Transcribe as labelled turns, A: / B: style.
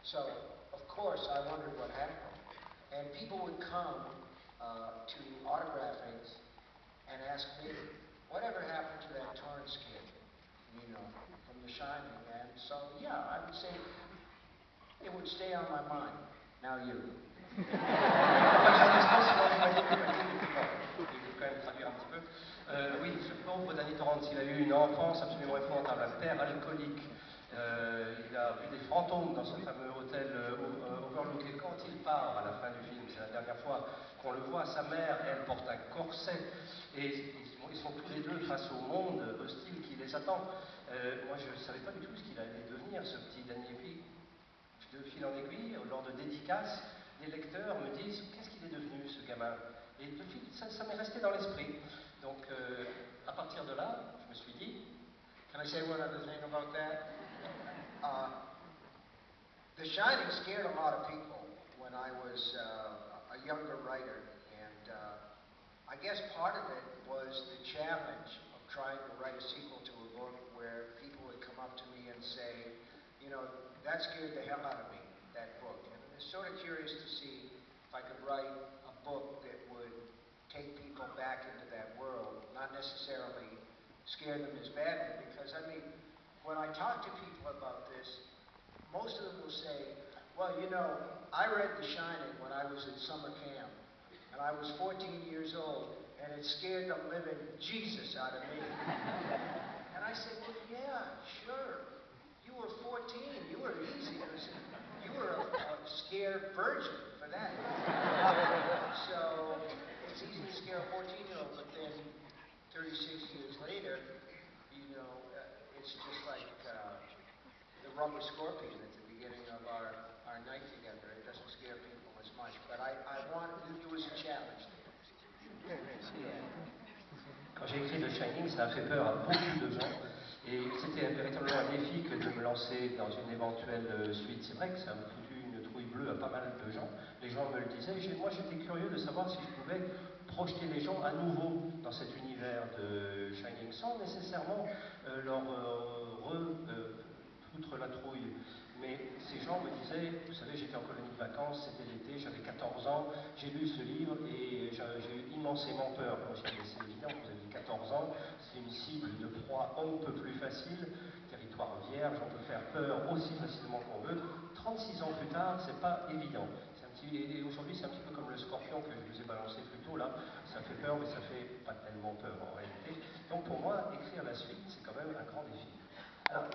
A: So, of course, I wondered what happened. And people would come to autographings and ask me, whatever happened to that Torrance kid, from The Shining? And so, yeah, I would say it would stay on my mind. Now you.
B: Oui, ce pauvre Danny Torrance, il a eu une enfance absolument épouvantable, un père alcoolique. Il a vu des fantômes dans ce fameux hôtel Overlook. Et quand il part à la fin du film, c'est la dernière fois qu'on le voit, sa mère, elle, porte un corset. Et ils sont tous les deux face au monde hostile qui les attend. Moi, je ne savais pas du tout ce qu'il allait devenir, ce petit Danny. Et puis, de fil en aiguille, lors de dédicaces, les lecteurs me disent qu'est-ce qu'il est devenu ce gamin. Et de fil, ça m'est resté dans l'esprit. Donc à partir de là, je me suis dit.
A: Can I say one other thing about that? The Shining scared a lot of people when I was a younger writer, and I guess part of it was the challenge of trying to write a sequel to a book where people would come up to me and say, that scared the hell out of me, that book. And I was sort of curious to see if I could write a book that would take people back into that world, not necessarily scare them as badly, because when I talk to people about this, most of them will say, well, I read The Shining when I was at summer camp, and I was 14 years old, and it scared the living Jesus out of me. And I said, well, yeah, sure. You were 14. You were easy. You were a scared virgin for that. So it's easy to scare a 14-year-old, but then 36 years later, it's just like the rubber scorpion at the beginning of our night together. It doesn't scare people as much, but it was a challenge.
B: Quand j'ai écrit The Shining, ça a fait peur à beaucoup de gens. Et c'était véritablement un défi que de me lancer dans une éventuelle suite. C'est vrai que ça a foutu une trouille bleue à pas mal de gens. Les gens me le disaient. Moi, j'étais curieux de savoir si je pouvais projeter les gens à nouveau dans cet univers de Shining sans nécessairement leur foutre la trouille. Mais ces gens me disaient, vous savez, j'étais en colonie de vacances, c'était l'été, j'avais 14 ans, j'ai lu ce livre et j'ai eu immensément peur. Moi, c'est évident, vous avez 14 ans, c'est une cible de proie un peu plus facile, territoire vierge, on peut faire peur aussi facilement qu'on veut. 36 ans plus tard, c'est pas évident. Et aujourd'hui, c'est un petit peu comme le scorpion que je vous ai balancé plus tôt, là. Ça fait peur, mais ça fait pas tellement peur en réalité. Donc pour moi, écrire la suite, c'est quand même un grand défi. Alors,